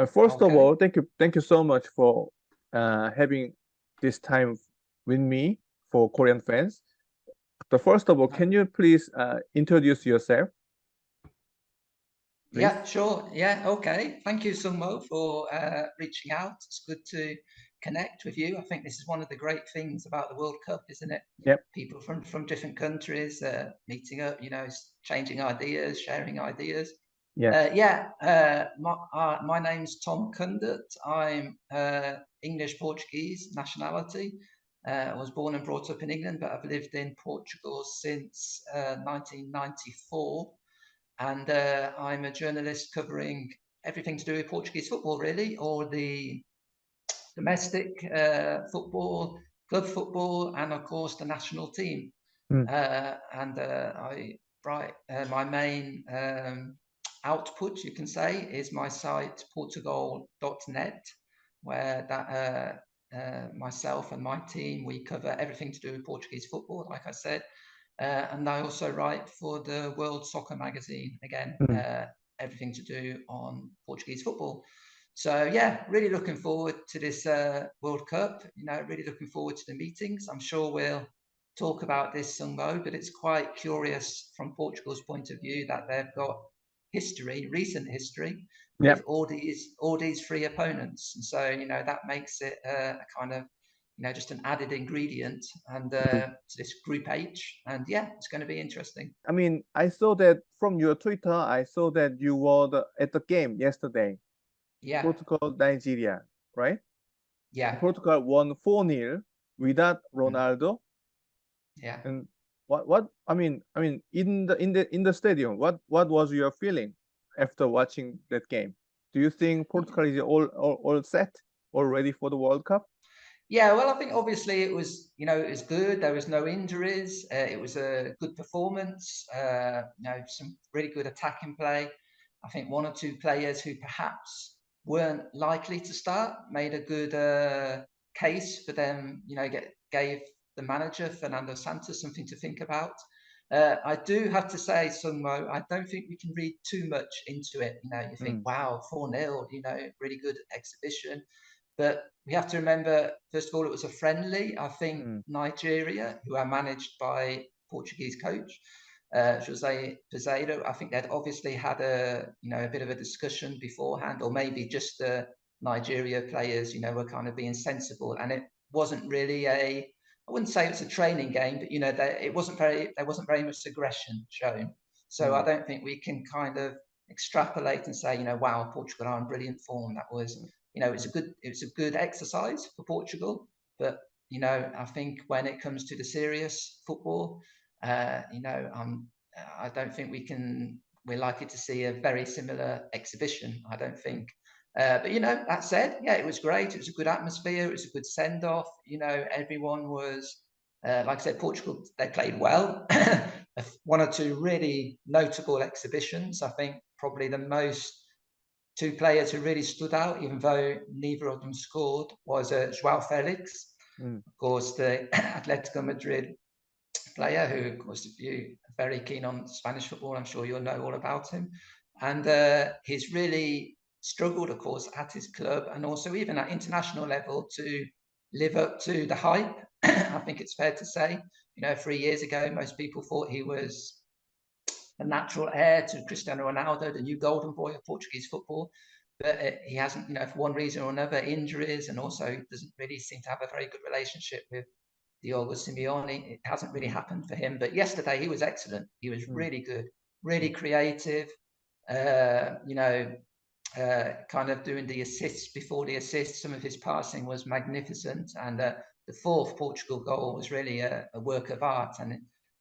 First of Okay. all, thank you so much for having this time with me for Korean fans. But first of all, can you please introduce yourself? Please? Yeah, sure. Yeah, okay. Thank you, Sungmo, for reaching out. It's good to connect with you. I think this is one of the great things about the World Cup, isn't it? Yep. People from different countries meeting up, changing ideas, sharing ideas. Yeah. My name's Tom Kundert. I'm English Portuguese nationality. I was born and brought up in England, but I've lived in Portugal since 1994. And I'm a journalist covering everything to do with Portuguese football, really, or the domestic football, club football, and of course the national team. I write my main output, you can say, is my site portugal.net, where myself and my team, we cover everything to do with Portuguese football, like I said. And I also write for the World Soccer magazine, again, everything to do on Portuguese football. So yeah, really looking forward to this World Cup, really looking forward to the meetings. I'm sure we'll talk about this, Sungmo, but it's quite curious from Portugal's point of view that they've got recent history, with all these three opponents. And so, that makes it a kind of, just an added ingredient and to this Group H. And yeah, it's going to be interesting. I mean, I saw that from your Twitter, I saw that you were at the game yesterday. Yeah. Portugal, Nigeria, right? Yeah. Portugal won 4-0 without Ronaldo. Yeah. And I mean in the stadium, what was your feeling after watching that game? Do you think Portugal is all set, all ready for the World Cup? Yeah, well, I think obviously it was good. There was no injuries. It was a good performance. Some really good attacking play. I think one or two players who perhaps weren't likely to start made a good case for them. Gave the manager Fernando Santos something to think about. I do have to say, Sungmo, I don't think we can read too much into it. You think, wow, 4-0, really good exhibition. But we have to remember, first of all, it was a friendly. I think Nigeria, who are managed by Portuguese coach Jose Peseiro, I think they'd obviously had a bit of a discussion beforehand, or maybe just the Nigeria players, were kind of being sensible, and it wasn't really I wouldn't say it's a training game, but there wasn't very much aggression shown. So I don't think we can kind of extrapolate and say, wow, Portugal are in brilliant form. That was. It's a good exercise for Portugal, but I think when it comes to the serious football, I don't think we're likely to see a very similar exhibition. I don't think. But that said, yeah, it was great. It was a good atmosphere. It was a good send off. Everyone was, like I said, Portugal, they played well. One or two really notable exhibitions. I think probably the two players who really stood out, even though neither of them scored, was João Felix, of course, the Atletico Madrid player, who, of course, if you're very keen on Spanish football, I'm sure you'll know all about him. And he's really struggled, of course, at his club and also even at international level to live up to the hype. I think it's fair to say, 3 years ago, most people thought he was the natural heir to Cristiano Ronaldo, the new golden boy of Portuguese football. But he hasn't, for one reason or another, injuries, and also doesn't really seem to have a very good relationship with Diogo Simeone. It hasn't really happened for him. But yesterday he was excellent. He was really good, really creative. Kind of doing the assists before the assists. Some of his passing was magnificent, and the fourth Portugal goal was really a work of art.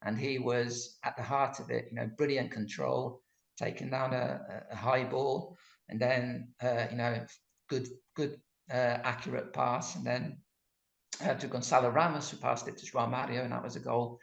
And he was at the heart of it. Brilliant control, taking down a high ball, and then good accurate pass, and then to Gonçalo Ramos, who passed it to João Mario, and that was a goal.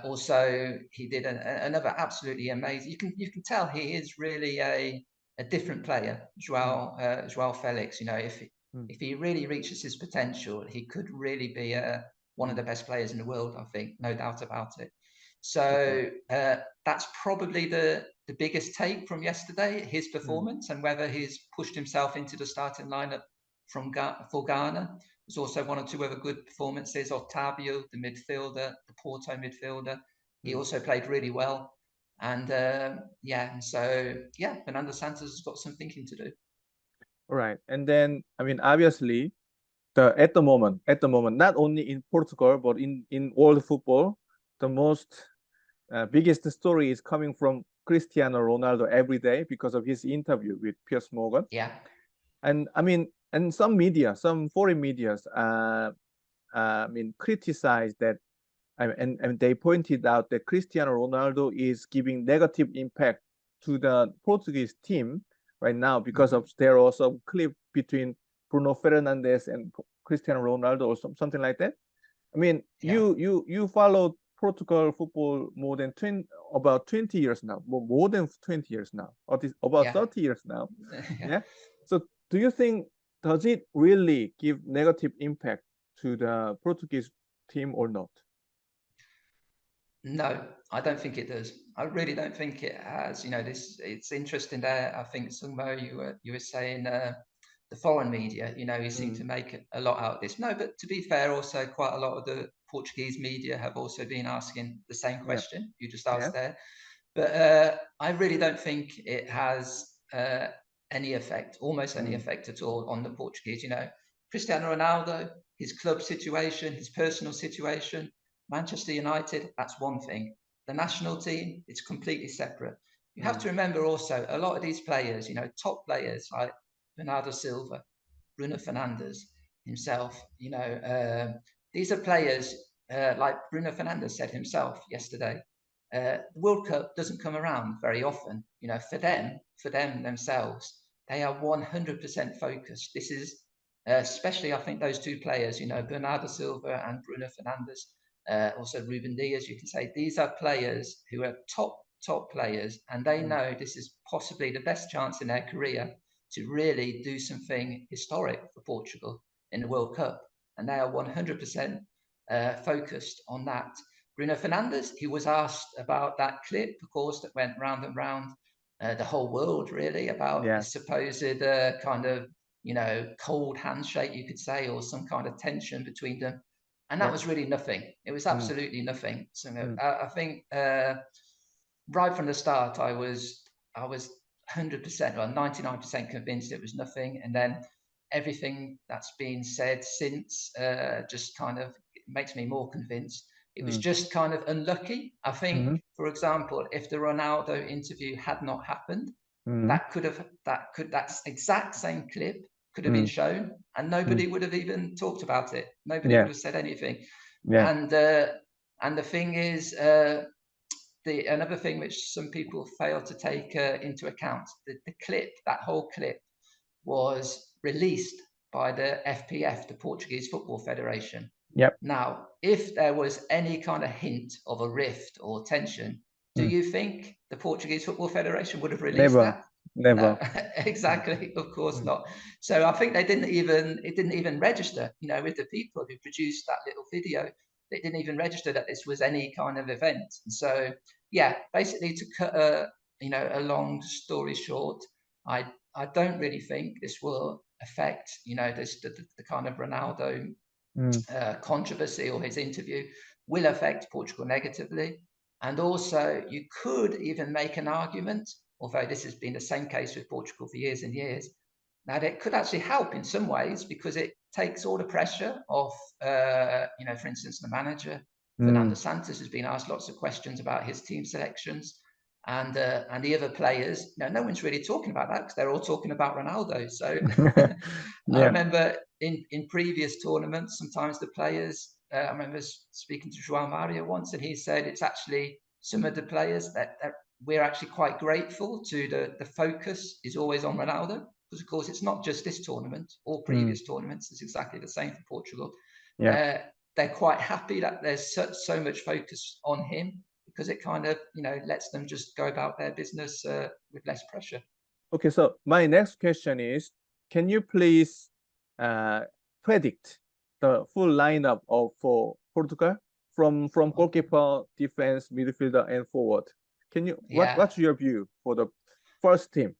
Also, he did another absolutely amazing. You can tell he is really a different player, João Felix. If he really reaches his potential, he could really be one of the best players in the world. I think, no doubt about it. So that's probably the biggest take from yesterday, his performance, and whether he's pushed himself into the starting lineup for Ghana. There's also one or two other good performances. Otavio, the midfielder, the Porto midfielder, he also played really well. And Fernando Santos has got some thinking to do. All right. And then, I mean, obviously, at the moment, not only in Portugal, but in world football, the most biggest story is coming from Cristiano Ronaldo every day because of his interview with Piers Morgan. Yeah. And I mean, and some media, some foreign medias, criticized that, and they pointed out that Cristiano Ronaldo is giving negative impact to the Portuguese team right now because of there are some clip between Bruno Fernandes and Cristiano Ronaldo or something like that. I mean, you followed Portugal football more than about 20 years now, more than 20 years now, or about 30 years now. Yeah. So do you think, does it really give negative impact to the Portuguese team or not? No, I don't think it does. I really don't think it has. You know, it's interesting there. I think Sungmo, you were saying the foreign media, you know, he seemed to make a lot out of this. No, but to be fair, also quite a lot of the Portuguese media have also been asking the same question you just asked there. But I really don't think it has any effect, almost any effect at all on the Portuguese. You know, Cristiano Ronaldo, his club situation, his personal situation, Manchester United, that's one thing. The national team, it's completely separate. You have to remember also, a lot of these players, you know, top players like Bernardo Silva, Bruno Fernandes himself, you know, these are players like Bruno Fernandes said himself yesterday. The World Cup doesn't come around very often. You know, for them themselves, they are 100% focused. This is especially, I think, those two players, you know, Bernardo Silva and Bruno Fernandes. Also Ruben Dias, you can say these are players who are top players, and they know this is possibly the best chance in their career to really do something historic for Portugal in the World Cup, and they are 100% focused on that. Bruno Fernandes, he was asked about that clip, of course, that went round and round the whole world, really, about his supposed kind of, you know, cold handshake, you could say, or some kind of tension between them. And that was really nothing. It was absolutely nothing. So I think right from the start, I was 100% or 99% convinced it was nothing. And then everything that's been said since just kind of makes me more convinced. It was just kind of unlucky. I think, for example, if the Ronaldo interview had not happened, that exact same clip could have been shown, and nobody would have even talked about it. Nobody would have said anything. And the thing is, another thing which some people fail to take into account, the clip, that whole clip, was released by the FPF, the Portuguese Football Federation. Now, if there was any kind of hint of a rift or tension, do you think the Portuguese Football Federation would have released that? Never. No, exactly. Of course not. So I think it didn't even register, you know, with the people who produced that little video. They didn't even register that this was any kind of event. And so, yeah, basically to cut a long story short, I don't really think this will affect, you know, the kind of Ronaldo controversy or his interview will affect Portugal negatively. And also you could even make an argument, although this has been the same case with Portugal for years and years, that it could actually help in some ways because it takes all the pressure off, you know, for instance, the manager, Fernando Santos, has been asked lots of questions about his team selections, and the other players, you know, no one's really talking about that because they're all talking about Ronaldo. So I remember in previous tournaments, sometimes the players, I remember speaking to João Mario once, and he said it's actually some of the players that we're actually quite grateful to the focus is always on Ronaldo, because of course it's not just this tournament, all previous tournaments, it's exactly the same for Portugal. They're quite happy that there's so much focus on him, because it kind of, you know, lets them just go about their business with less pressure. Okay, so my next question is, can you please predict the full lineup for Portugal from goalkeeper, defense, midfielder, and forward. Can you Yeah. what's your view for the first team?